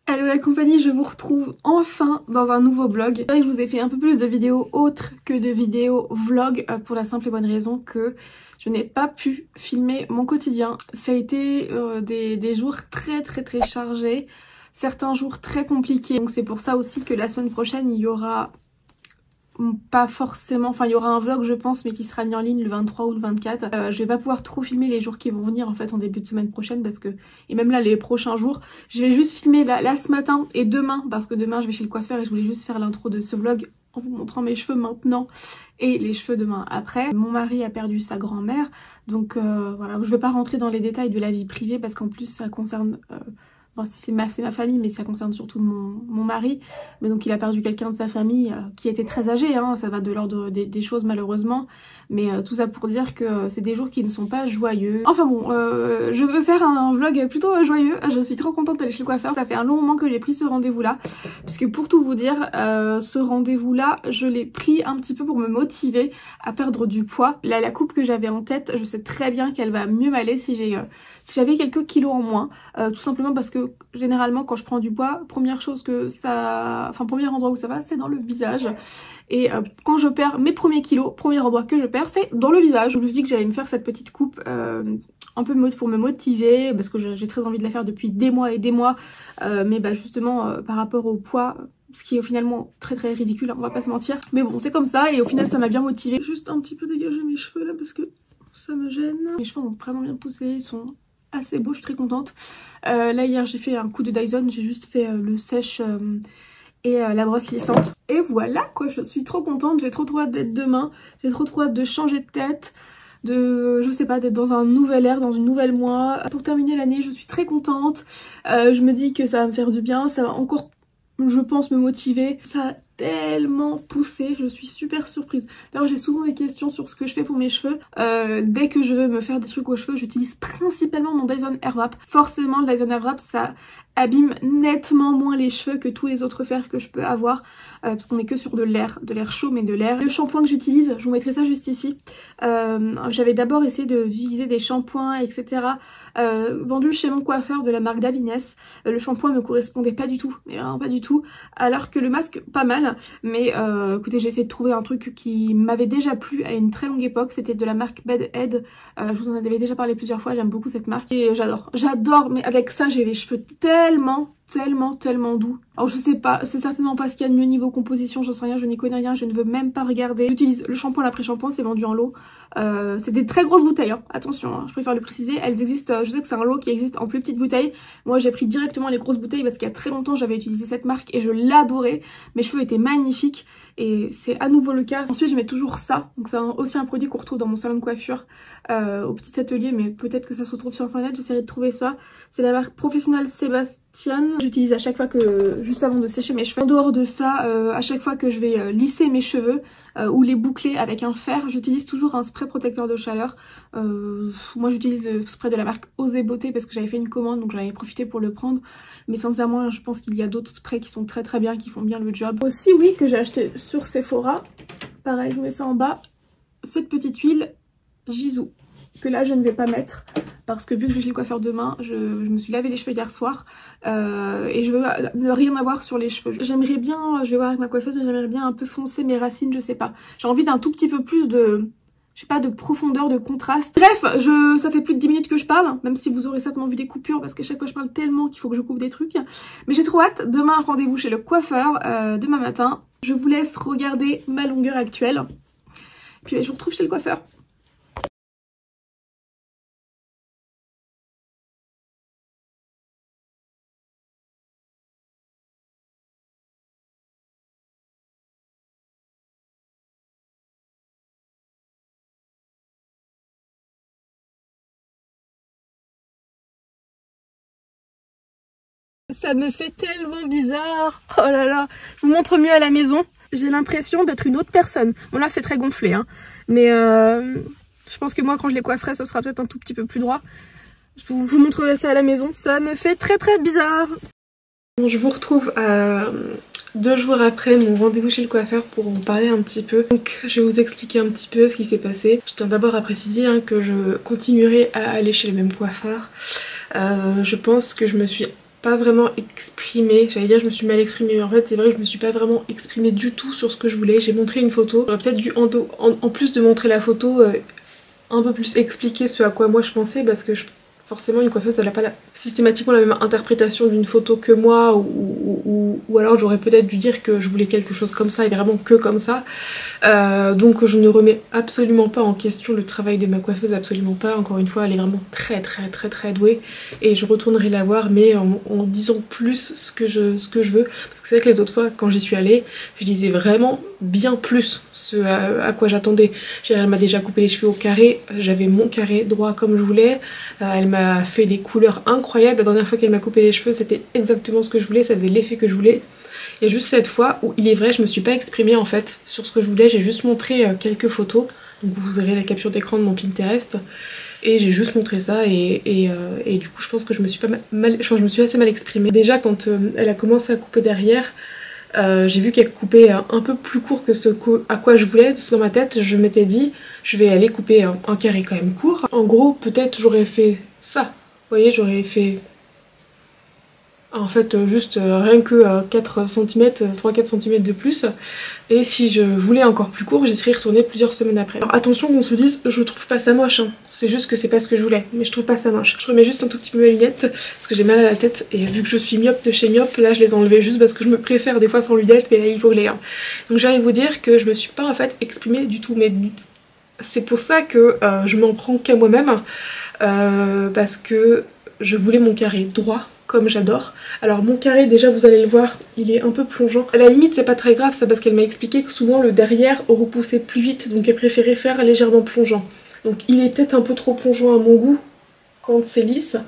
Hello la compagnie, je vous retrouve enfin dans un nouveau vlog. C'est vrai que je vous ai fait un peu plus de vidéos autres que de vidéos vlog pour la simple et bonne raison que je n'ai pas pu filmer mon quotidien. Ça a été des jours très chargés, certains jours très compliqués. Donc c'est pour ça aussi que la semaine prochaine il y aura pas forcément, enfin il y aura un vlog je pense mais qui sera mis en ligne le 23 ou le 24. Je vais pas pouvoir trop filmer les jours qui vont venir en fait en début de semaine prochaine parce que, et même là les prochains jours, je vais juste filmer là ce matin et demain parce que demain je vais chez le coiffeur et je voulais juste faire l'intro de ce vlog en vous montrant mes cheveux maintenant et les cheveux demain après. Mon mari a perdu sa grand-mère donc voilà, je vais pas rentrer dans les détails de la vie privée parce qu'en plus ça concerne... Bon, c'est ma famille mais ça concerne surtout mon mari, mais donc il a perdu quelqu'un de sa famille qui était très âgé, hein, ça va de l'ordre des choses malheureusement, mais tout ça pour dire que c'est des jours qui ne sont pas joyeux. Enfin bon, je veux faire un vlog plutôt joyeux, je suis trop contente d'aller chez le coiffeur, ça fait un long moment que j'ai pris ce rendez-vous là, puisque pour tout vous dire, ce rendez-vous là je l'ai pris un petit peu pour me motiver à perdre du poids. Là la coupe que j'avais en tête, je sais très bien qu'elle va mieux m'aller si j'avais quelques kilos en moins, tout simplement parce que généralement quand je prends du poids, première chose que ça... Enfin premier endroit où ça va c'est dans le visage. Et quand je perds mes premiers kilos, premier endroit que je perds c'est dans le visage. Je me suis dit que j'allais me faire cette petite coupe un peu pour me motiver parce que j'ai très envie de la faire depuis des mois et des mois. Mais bah justement par rapport au poids... Ce qui est finalement très ridicule, hein, on va pas se mentir. Mais bon c'est comme ça et au final ça m'a bien motivée. Juste un petit peu dégager mes cheveux là parce que ça me gêne. Mes cheveux ont vraiment bien poussé, ils sont assez beaux, je suis très contente. Là hier j'ai fait un coup de Dyson, j'ai juste fait le sèche et la brosse lissante. Et voilà quoi, je suis trop contente, j'ai trop hâte d'être demain, j'ai trop hâte de changer de tête, de, je sais pas, d'être dans un nouvel air, dans une nouvelle moi. Pour terminer l'année je suis très contente, je me dis que ça va me faire du bien, ça va encore, je pense, me motiver. Ça a tellement poussé, je suis super surprise. D'ailleurs j'ai souvent des questions sur ce que je fais pour mes cheveux. Dès que je veux me faire des trucs aux cheveux, j'utilise principalement mon Dyson Airwrap. Forcément le Dyson Airwrap ça abîme nettement moins les cheveux que tous les autres fers que je peux avoir, parce qu'on est que sur de l'air chaud mais de l'air. Le shampoing que j'utilise, je vous mettrai ça juste ici. J'avais d'abord essayé d'utiliser des shampoings etc vendus chez mon coiffeur de la marque Davines. Le shampoing me correspondait pas du tout, mais vraiment pas du tout, alors que le masque pas mal. Mais écoutez, j'ai essayé de trouver un truc qui m'avait déjà plu à une très longue époque, c'était de la marque Bed Head. Je vous en avais déjà parlé plusieurs fois, j'aime beaucoup cette marque et j'adore, mais avec ça j'ai les cheveux tellement doux. Alors je sais pas, c'est certainement pas ce qu'il y a de mieux niveau composition, j'en sais rien, je n'y connais rien, je ne veux même pas regarder. J'utilise le shampoing, l'après-shampoing, c'est vendu en lot. C'est des très grosses bouteilles, hein. Attention, hein, je préfère le préciser, elles existent, je sais que c'est un lot qui existe en plus petites bouteilles. Moi j'ai pris directement les grosses bouteilles parce qu'il y a très longtemps j'avais utilisé cette marque et je l'adorais. Mes cheveux étaient magnifiques et c'est à nouveau le cas. Ensuite je mets toujours ça, donc c'est aussi un produit qu'on retrouve dans mon salon de coiffure au petit atelier, mais peut-être que ça se retrouve sur internet, j'essaierai de trouver ça. C'est la marque Professionnal Sébastien. J'utilise à chaque fois que, juste avant de sécher mes cheveux. En dehors de ça, à chaque fois que je vais lisser mes cheveux ou les boucler avec un fer, j'utilise toujours un spray protecteur de chaleur. Moi j'utilise le spray de la marque Osez Beauté parce que j'avais fait une commande donc j'en avais profité pour le prendre. Mais sincèrement je pense qu'il y a d'autres sprays qui sont très bien, qui font bien le job. Aussi oui, que j'ai acheté sur Sephora, pareil je vous mets ça en bas, cette petite huile Jisoo que là je ne vais pas mettre parce que vu que je vais chez le coiffeur demain, je me suis lavé les cheveux hier soir et je veux ne rien avoir sur les cheveux. J'aimerais bien, je vais voir avec ma coiffeuse, mais j'aimerais bien un peu foncer mes racines, je sais pas. J'ai envie d'un tout petit peu plus de, je sais pas, de profondeur, de contraste. Bref, ça fait plus de 10 minutes que je parle, même si vous aurez certainement vu des coupures parce qu'à chaque fois je parle tellement qu'il faut que je coupe des trucs. Mais j'ai trop hâte, demain rendez-vous chez le coiffeur, demain matin. Je vous laisse regarder ma longueur actuelle. Puis je vous retrouve chez le coiffeur. Ça me fait tellement bizarre. Oh là là, je vous montre mieux à la maison. J'ai l'impression d'être une autre personne. Bon là c'est très gonflé hein. Mais je pense que moi quand je les coifferai ce sera peut-être un tout petit peu plus droit. Je vous montrerai ça à la maison. Ça me fait très bizarre. Bon, je vous retrouve 2 jours après mon rendez-vous chez le coiffeur pour en parler un petit peu. Donc je vais vous expliquer un petit peu ce qui s'est passé. Je tiens d'abord à préciser que je continuerai à aller chez le même coiffeur. Je pense que je me suis pas vraiment exprimée, j'allais dire je me suis mal exprimée, mais en fait c'est vrai que je me suis pas vraiment exprimée du tout sur ce que je voulais. J'ai montré une photo, j'aurais peut-être dû en plus de montrer la photo un peu plus expliquer ce à quoi moi je pensais, parce que forcément une coiffeuse elle n'a pas systématiquement la même interprétation d'une photo que moi, ou alors j'aurais peut-être dû dire que je voulais quelque chose comme ça et vraiment que comme ça. Donc je ne remets absolument pas en question le travail de ma coiffeuse, absolument pas. Encore une fois elle est vraiment très douée et je retournerai la voir, mais en disant plus ce que je veux, parce que c'est vrai que les autres fois quand j'y suis allée je disais vraiment bien plus ce à quoi j'attendais. Elle m'a déjà coupé les cheveux au carré, j'avais mon carré droit comme je voulais, elle m'a fait des couleurs incroyables. La dernière fois qu'elle m'a coupé les cheveux c'était exactement ce que je voulais, ça faisait l'effet que je voulais. Il y a juste cette fois où il est vrai je me suis pas exprimée en fait sur ce que je voulais, j'ai juste montré quelques photos, donc vous verrez la capture d'écran de mon Pinterest et j'ai juste montré ça et du coup je pense que je me suis assez mal exprimée. Déjà quand elle a commencé à couper derrière, j'ai vu qu'elle coupait un peu plus court que ce à quoi je voulais, parce que dans ma tête je m'étais dit je vais aller couper un carré quand même court. En gros peut-être j'aurais fait ça, vous voyez, j'aurais fait en fait juste rien que 4 cm, 3-4 cm de plus, et si je voulais encore plus court j'y serais retournée plusieurs semaines après. Alors attention qu'on se dise, je trouve pas ça moche, c'est juste que c'est pas ce que je voulais, mais je trouve pas ça moche. Je remets juste un tout petit peu mes lunettes parce que j'ai mal à la tête, et vu que je suis myope de chez myope, là je les ai enlevées juste parce que je me préfère des fois sans lunettes, mais là il faut que je les. Donc j'allais vous dire que je me suis pas en fait exprimée du tout, mais c'est pour ça que je m'en prends qu'à moi-même, parce que je voulais mon carré droit comme j'adore. Alors mon carré déjà vous allez le voir il est un peu plongeant. À la limite c'est pas très grave ça, parce qu'elle m'a expliqué que souvent le derrière repoussait plus vite, donc elle préférait faire légèrement plongeant. Donc il est peut-être un peu trop plongeant à mon goût quand c'est lisse.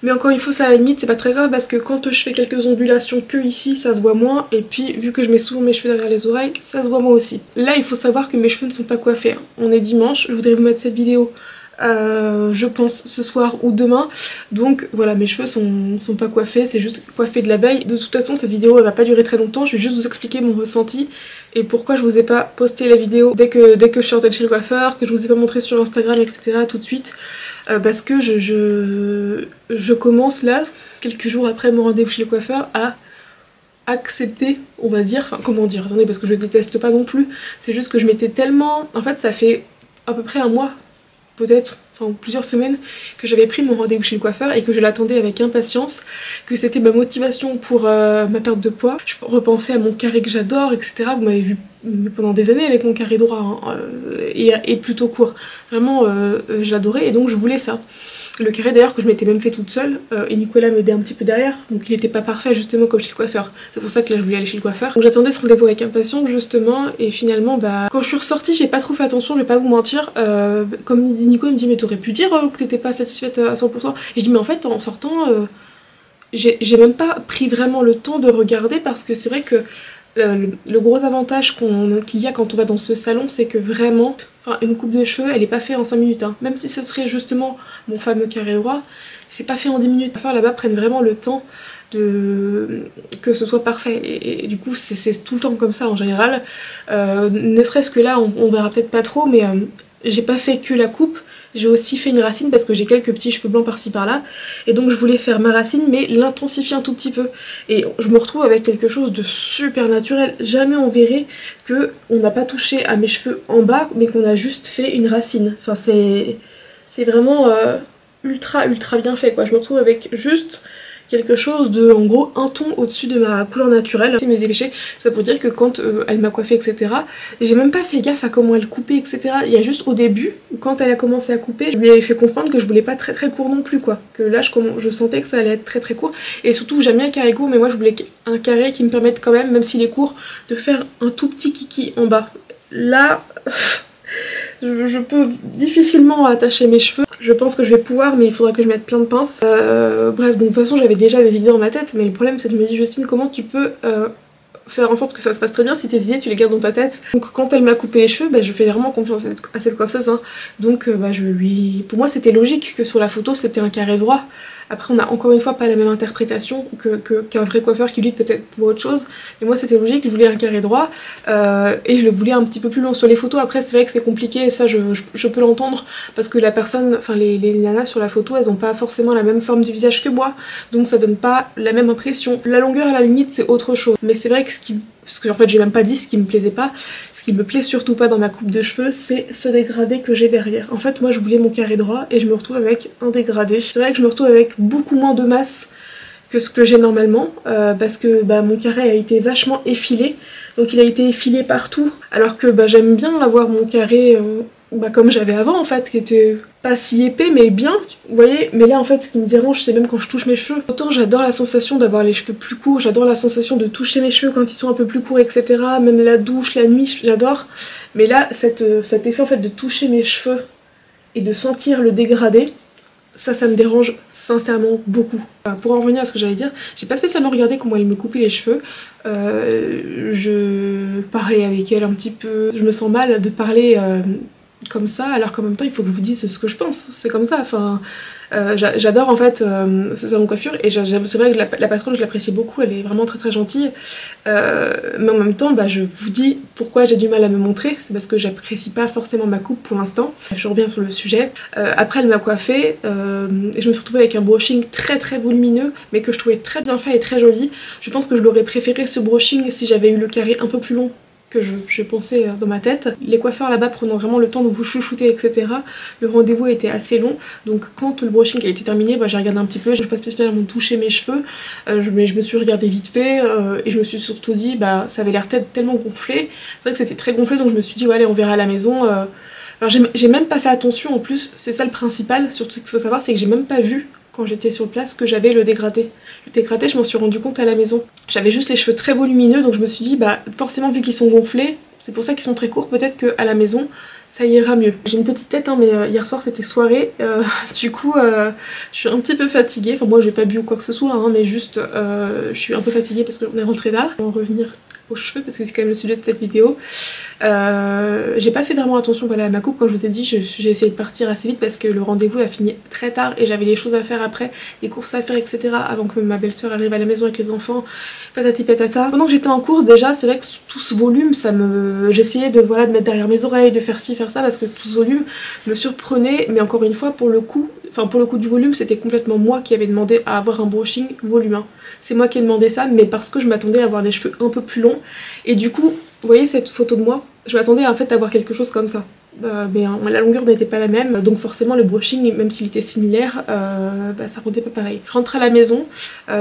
Mais encore une fois ça à la limite c'est pas très grave, parce que quand je fais quelques ondulations que ici ça se voit moins, et puis vu que je mets souvent mes cheveux derrière les oreilles ça se voit moins aussi. Là il faut savoir que mes cheveux ne sont pas coiffés. On est dimanche, je voudrais vous mettre cette vidéo je pense ce soir ou demain, donc voilà mes cheveux sont pas coiffés, c'est juste coiffé de la veille. De toute façon cette vidéo elle va pas durer très longtemps, je vais juste vous expliquer mon ressenti et pourquoi je vous ai pas posté la vidéo dès que je suis rentrée chez le coiffeur, que je vous ai pas montré sur Instagram etc tout de suite, parce que je commence là, quelques jours après mon rendez-vous chez le coiffeur, à accepter, on va dire, enfin comment dire, attendez parce que je déteste pas non plus, c'est juste que je m'étais tellement, en fait ça fait à peu près un mois peut-être, enfin plusieurs semaines que j'avais pris mon rendez-vous chez le coiffeur et que je l'attendais avec impatience, que c'était ma motivation pour ma perte de poids. Je repensais à mon carré que j'adore etc, vous m'avez vu pendant des années avec mon carré droit et plutôt court, vraiment j'adorais, et donc je voulais ça. Le carré d'ailleurs que je m'étais même fait toute seule, et Nicolas m'aidait un petit peu derrière, donc il était pas parfait justement comme chez le coiffeur. C'est pour ça que là je voulais aller chez le coiffeur. Donc j'attendais ce rendez-vous avec impatience justement, et finalement quand je suis ressortie j'ai pas trop fait attention, je vais pas vous mentir. Comme dit Nico, il me dit mais t'aurais pu dire que t'étais pas satisfaite à 100%. Et je dis mais en fait en sortant j'ai même pas pris vraiment le temps de regarder, parce que c'est vrai que le gros avantage qu'il y a quand on va dans ce salon, c'est que vraiment, une coupe de cheveux elle est pas faite en 5 minutes, même si ce serait justement mon fameux carré droit, c'est pas fait en 10 minutes. Les coiffeurs là-bas prennent vraiment le temps que ce soit parfait, et du coup c'est tout le temps comme ça en général, ne serait-ce que là on verra peut-être pas trop, mais j'ai pas fait que la coupe, j'ai aussi fait une racine parce que j'ai quelques petits cheveux blancs par-ci par-là, et donc je voulais faire ma racine mais l'intensifier un tout petit peu, et je me retrouve avec quelque chose de super naturel. Jamais on verrait que on n'a pas touché à mes cheveux en bas mais qu'on a juste fait une racine, enfin c'est vraiment ultra bien fait quoi. Je me retrouve avec juste quelque chose de, en gros, un ton au-dessus de ma couleur naturelle. Je me dépêcher, ça pour dire que quand elle m'a coiffée etc, j'ai même pas fait gaffe à comment elle coupait etc. Il y a juste au début, quand elle a commencé à couper, je lui avais fait comprendre que je voulais pas très court non plus quoi, que là je sentais que ça allait être très court, et surtout j'aime bien le carré court, mais moi je voulais un carré qui me permette quand même s'il est court, de faire un tout petit kiki en bas. Là je peux difficilement attacher mes cheveux. Je pense que je vais pouvoir, mais il faudra que je mette plein de pinces. Bref, donc de toute façon j'avais déjà des idées dans ma tête, mais le problème c'est que je me dis Justine, comment tu peux faire en sorte que ça se passe très bien si tes idées tu les gardes dans ta tête. Donc quand elle m'a coupé les cheveux, je fais vraiment confiance à cette coiffeuse, donc pour moi c'était logique que sur la photo c'était un carré droit, Après on a encore une fois pas la même interprétation qu'un vrai coiffeur qui lui peut-être voit autre chose. Mais moi c'était logique, je voulais un carré droit et je le voulais un petit peu plus long. Sur les photos après c'est vrai que c'est compliqué et ça je peux l'entendre parce que la personne, enfin les nanas sur la photo elles ont pas forcément la même forme du visage que moi. Donc ça donne pas la même impression. La longueur à la limite c'est autre chose. Mais c'est vrai que parce que en fait j'ai même pas dit ce qui me plaisait pas. Ce qui me plaît surtout pas dans ma coupe de cheveux c'est ce dégradé que j'ai derrière. En fait moi je voulais mon carré droit et je me retrouve avec un dégradé. C'est vrai que je me retrouve avec beaucoup moins de masse que ce que j'ai normalement parce que mon carré a été vachement effilé. Donc il a été effilé partout alors que j'aime bien avoir mon carré comme j'avais avant en fait, qui était pas si épais mais bien, vous voyez. Mais là en fait ce qui me dérange c'est même quand je touche mes cheveux. Autant j'adore la sensation d'avoir les cheveux plus courts, j'adore la sensation de toucher mes cheveux quand ils sont un peu plus courts etc. Même la douche, la nuit, j'adore. Mais là cet effet en fait de toucher mes cheveux et de sentir le dégradé, ça me dérange sincèrement beaucoup. Pour en revenir à ce que j'allais dire, j'ai pas spécialement regardé comment elle me coupait les cheveux. Je parlais avec elle un petit peu. Je me sens mal de parler comme ça alors qu'en même temps il faut que je vous dise ce que je pense. C'est comme ça, enfin... j'adore en fait ce salon de coiffure et c'est vrai que la patronne je l'apprécie beaucoup, elle est vraiment très gentille mais en même temps je vous dis pourquoi j'ai du mal à me montrer, c'est parce que j'apprécie pas forcément ma coupe pour l'instant. Je reviens sur le sujet. Après elle m'a coiffée et je me suis retrouvée avec un brushing très volumineux mais que je trouvais très bien fait et très joli. Je pense que je l'aurais préféré ce brushing si j'avais eu le carré un peu plus long que je pensais dans ma tête. Les coiffeurs là-bas prenant vraiment le temps de vous chouchouter etc. Le rendez-vous était assez long donc quand le brushing a été terminé j'ai regardé un petit peu, je n'ai pas spécialement touché mes cheveux mais je me suis regardée vite fait et je me suis surtout dit ça avait l'air tellement gonflé. C'est vrai que c'était très gonflé donc je me suis dit ouais, allez on verra à la maison. Alors j'ai même pas fait attention en plus, c'est ça le principal. Surtout ce qu'il faut savoir c'est que j'ai même pas vu quand j'étais sur place que j'avais le dégradé. Le dégradé je m'en suis rendu compte à la maison. J'avais juste les cheveux très volumineux donc je me suis dit forcément vu qu'ils sont gonflés, c'est pour ça qu'ils sont très courts, peut-être qu'à la maison ça ira mieux. J'ai une petite tête mais hier soir c'était soirée, du coup je suis un petit peu fatiguée. Enfin moi j'ai pas bu ou quoi que ce soit mais juste je suis un peu fatiguée parce qu'on est rentré tard. On va revenir aux cheveux parce que c'est quand même le sujet de cette vidéo. J'ai pas fait vraiment attention à ma coupe. Comme je vous ai dit j'ai essayé de partir assez vite parce que le rendez-vous a fini très tard et j'avais des choses à faire après, des courses à faire etc. avant que ma belle-sœur arrive à la maison avec les enfants, patati patata. Pendant que j'étais en course déjà c'est vrai que tout ce volume j'essayais de mettre derrière mes oreilles, de faire ci faire ça parce que tout ce volume me surprenait. Mais encore une fois pour le coup du volume c'était complètement moi qui avais demandé à avoir un brushing volume 1. C'est moi qui ai demandé ça mais parce que je m'attendais à avoir les cheveux un peu plus longs et du coup vous voyez cette photo de moi, je m'attendais en fait à avoir quelque chose comme ça. Mais la longueur n'était pas la même donc forcément le brushing même s'il était similaire ça rendait pas pareil. Je rentre à la maison,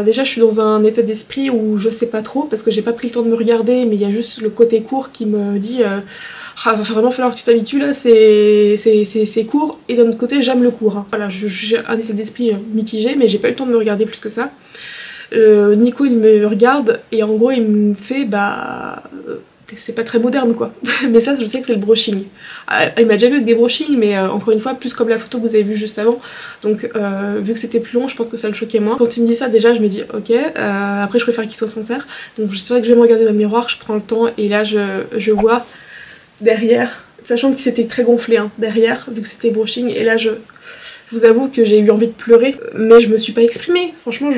déjà je suis dans un état d'esprit où je sais pas trop parce que j'ai pas pris le temps de me regarder mais il y a juste le côté court qui me dit va vraiment falloir que tu t'habitues là, c'est court et d'un autre côté j'aime le court hein. Voilà, j'ai un état d'esprit mitigé mais j'ai pas eu le temps de me regarder plus que ça. Nico il me regarde et en gros il me fait c'est pas très moderne quoi. Mais ça je sais que c'est le brushing. Il m'a déjà vu avec des brushings mais encore une fois plus comme la photo que vous avez vue juste avant. Donc vu que c'était plus long je pense que ça le choquait moins. Quand il me dit ça déjà je me dis ok, après je préfère qu'il soit sincère. Donc c'est vrai que je vais me regarder dans le miroir, je prends le temps et là je vois derrière, sachant que c'était très gonflé hein, derrière vu que c'était brushing et là je vous avoue que j'ai eu envie de pleurer mais je me suis pas exprimée. Franchement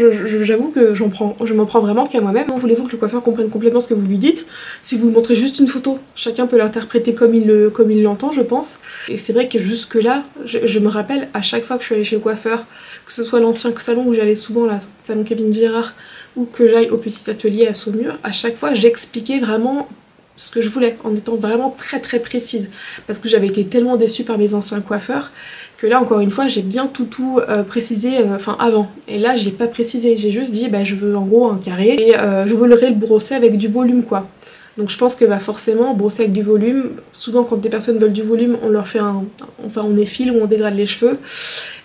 j'avoue que je m'en prends vraiment qu'à moi-même. Voulez-vous que le coiffeur comprenne complètement ce que vous lui dites? Si vous lui montrez juste une photo, chacun peut l'interpréter comme il l'entend je pense. Et c'est vrai que jusque là, je me rappelle à chaque fois que je suis allée chez le coiffeur, que ce soit l'ancien salon où j'allais souvent, là, salon Kevin Girard, ou que j'aille au petit atelier à Saumur, à chaque fois j'expliquais vraiment ce que je voulais en étant vraiment très précise parce que j'avais été tellement déçue par mes anciens coiffeurs que là encore une fois j'ai bien tout précisé avant et là j'ai pas précisé, j'ai juste dit je veux en gros un carré et je voudrais le brosser avec du volume quoi. Donc je pense que forcément brosser avec du volume, souvent quand des personnes veulent du volume on leur fait on effile ou on dégrade les cheveux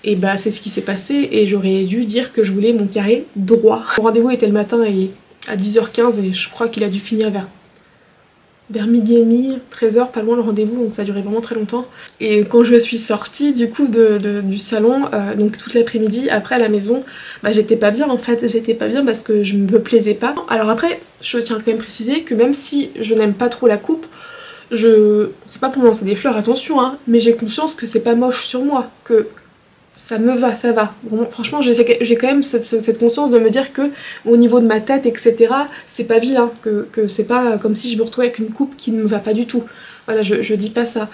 et c'est ce qui s'est passé et j'aurais dû dire que je voulais mon carré droit. Mon rendez-vous était le matin et à 10h15 et je crois qu'il a dû finir vers midi et demi, 13h, pas loin le rendez-vous, donc ça a duré vraiment très longtemps. Et quand je suis sortie du coup du salon, donc toute l'après-midi, après à la maison, j'étais pas bien en fait, j'étais pas bien parce que je me plaisais pas. Alors après, je tiens quand même à préciser que même si je n'aime pas trop la coupe, c'est pas pour me lancer des fleurs, attention hein, mais j'ai conscience que c'est pas moche sur moi, que ça me va, ça va. Bon, franchement j'ai quand même cette conscience de me dire que au niveau de ma tête etc c'est pas vilain, que c'est pas comme si je me retrouvais avec une coupe qui ne me va pas du tout. Voilà, je dis pas ça.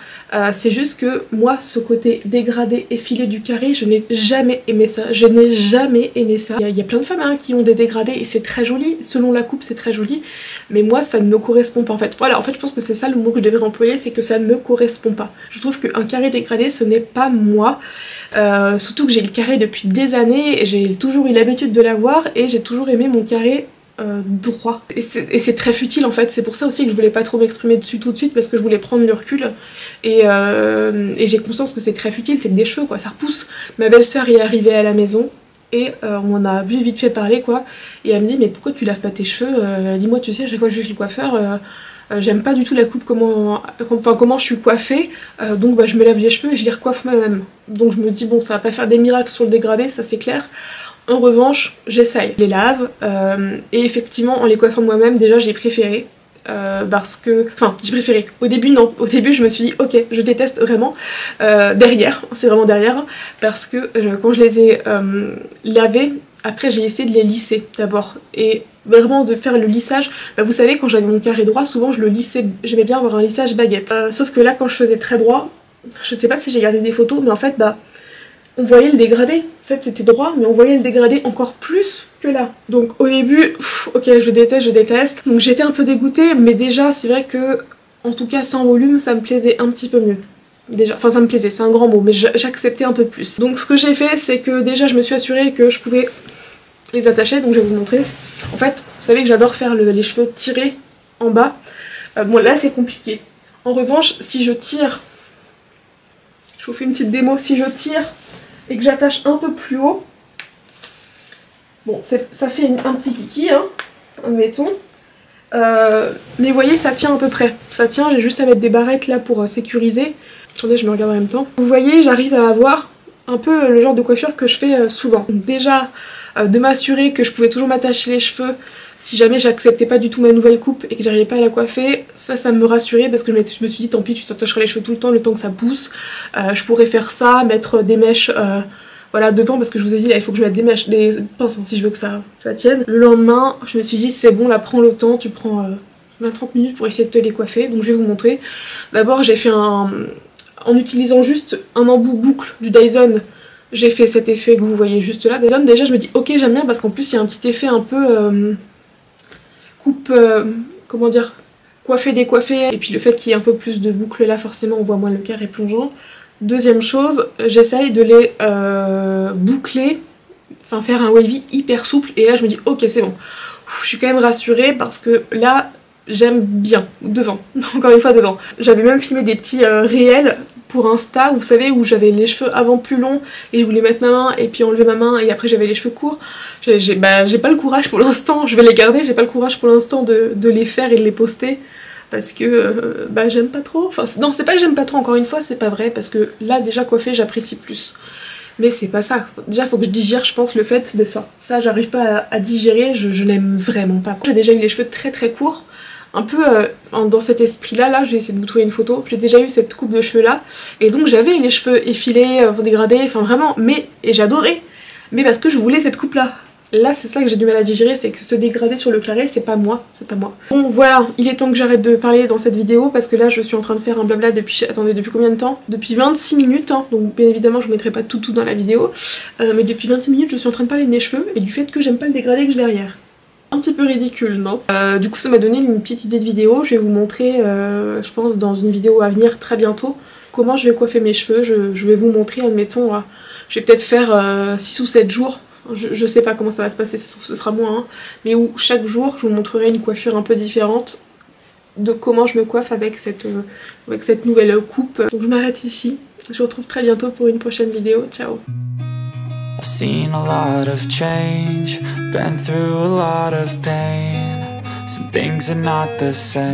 C'est juste que moi, ce côté dégradé effilé du carré, je n'ai jamais aimé ça. Je n'ai jamais aimé ça. Il y a plein de femmes hein, qui ont des dégradés et c'est très joli. Selon la coupe, c'est très joli. Mais moi, ça ne me correspond pas en fait. Voilà, en fait, je pense que c'est ça le mot que je devrais employer, c'est que ça ne me correspond pas. Je trouve qu'un carré dégradé, ce n'est pas moi. Surtout que j'ai le carré depuis des années. J'ai toujours eu l'habitude de l'avoir et j'ai toujours aimé mon carré droit. Et c'est très futile en fait, c'est pour ça aussi que je voulais pas trop m'exprimer dessus tout de suite parce que je voulais prendre le recul et j'ai conscience que c'est très futile, c'est que des cheveux quoi, ça repousse. Ma belle-sœur est arrivée à la maison et on en a vu vite fait parler quoi et elle me dit mais pourquoi tu laves pas tes cheveux, dis-moi tu sais à chaque fois que je vais chez le coiffeur j'aime pas du tout la coupe comment je suis coiffée donc bah, je me lave les cheveux et je les recoiffe moi-même. Donc je me dis bon ça va pas faire des miracles sur le dégradé, ça c'est clair. En revanche, j'essaye. Je les lave et effectivement en les coiffant moi-même déjà j'ai préféré parce que... Enfin j'ai préféré. Au début non. Au début je me suis dit ok je déteste vraiment derrière. C'est vraiment derrière parce que quand je les ai lavés après j'ai essayé de les lisser d'abord et vraiment de faire le lissage. Bah, vous savez quand j'avais mon carré droit souvent je le lissais. J'aimais bien avoir un lissage baguette. Sauf que là quand je faisais très droit je sais pas si j'ai gardé des photos mais en fait bah on voyait le dégradé, en fait c'était droit mais on voyait le dégradé encore plus que là. Donc au début, ok je déteste, donc j'étais un peu dégoûtée mais déjà c'est vrai que en tout cas sans volume ça me plaisait un petit peu mieux. Déjà, enfin ça me plaisait, c'est un grand mot mais j'acceptais un peu plus. Donc ce que j'ai fait c'est que déjà je me suis assurée que je pouvais les attacher, donc je vais vous montrer. En fait vous savez que j'adore faire les cheveux tirés en bas, bon là c'est compliqué. En revanche si je tire, je vous fais une petite démo, si je tire et que j'attache un peu plus haut, bon ça fait un petit kiki hein, admettons, mais vous voyez ça tient à peu près, ça tient, j'ai juste à mettre des barrettes là pour sécuriser. Attendez je me regarde en même temps. Vous voyez j'arrive à avoir un peu le genre de coiffure que je fais souvent. Donc déjà de m'assurer que je pouvais toujours m'attacher les cheveux si jamais j'acceptais pas du tout ma nouvelle coupe et que j'arrivais pas à la coiffer, ça me rassurait parce que je me suis dit tant pis tu t'attacheras les cheveux tout le temps que ça pousse, je pourrais faire ça, mettre des mèches voilà devant parce que je vous ai dit là il faut que je mette des mèches, des pinces hein, si je veux que ça tienne. Le lendemain je me suis dit c'est bon là prends le temps, tu prends 20-30 minutes pour essayer de te les coiffer, donc je vais vous montrer. D'abord j'ai fait en utilisant juste un embout boucle du Dyson. J'ai fait cet effet que vous voyez juste là. Déjà je me dis ok j'aime bien parce qu'en plus il y a un petit effet un peu coupe, comment dire, coiffé décoiffé. Et puis le fait qu'il y ait un peu plus de boucles là forcément on voit moins le carré plongeant. Deuxième chose, j'essaye de les boucler, enfin faire un wavy hyper souple et là je me dis ok c'est bon. Je suis quand même rassurée parce que là j'aime bien, devant, encore une fois devant. J'avais même filmé des petits réels pour Insta, vous savez, où j'avais les cheveux avant plus longs et je voulais mettre ma main et puis enlever ma main et après j'avais les cheveux courts. J'ai pas le courage pour l'instant, je vais les garder, j'ai pas le courage pour l'instant de les faire et de les poster parce que bah j'aime pas trop. Enfin non c'est pas que j'aime pas trop, encore une fois c'est pas vrai parce que là déjà coiffé j'apprécie plus. Mais c'est pas ça, déjà faut que je digère je pense le fait de ça. Ça j'arrive pas à digérer, je n'aime vraiment pas. J'ai déjà eu les cheveux très très courts. Un peu dans cet esprit là, je vais essayer de vous trouver une photo, j'ai déjà eu cette coupe de cheveux là et donc j'avais les cheveux effilés, dégradés, enfin vraiment, et j'adorais, mais parce que je voulais cette coupe là. Là c'est ça que j'ai du mal à digérer, c'est que ce dégradé sur le carré c'est pas moi, c'est pas moi. Bon voilà, il est temps que j'arrête de parler dans cette vidéo parce que là je suis en train de faire un blabla depuis, attendez depuis combien de temps? Depuis 26 minutes, hein, donc bien évidemment je ne mettrai pas tout dans la vidéo, mais depuis 26 minutes je suis en train de parler de mes cheveux et du fait que j'aime pas le dégradé que j'ai derrière. Un petit peu ridicule, non? Du coup ça m'a donné une petite idée de vidéo, je vais vous montrer, je pense dans une vidéo à venir très bientôt, comment je vais coiffer mes cheveux. Je vais vous montrer, admettons, je vais peut-être faire 6 ou 7 jours, je sais pas comment ça va se passer, ce sera moins, hein, mais où chaque jour je vous montrerai une coiffure un peu différente de comment je me coiffe avec cette nouvelle coupe. Donc je m'arrête ici, je vous retrouve très bientôt pour une prochaine vidéo, ciao! I've seen a lot of change, been through a lot of pain. Some things are not the same.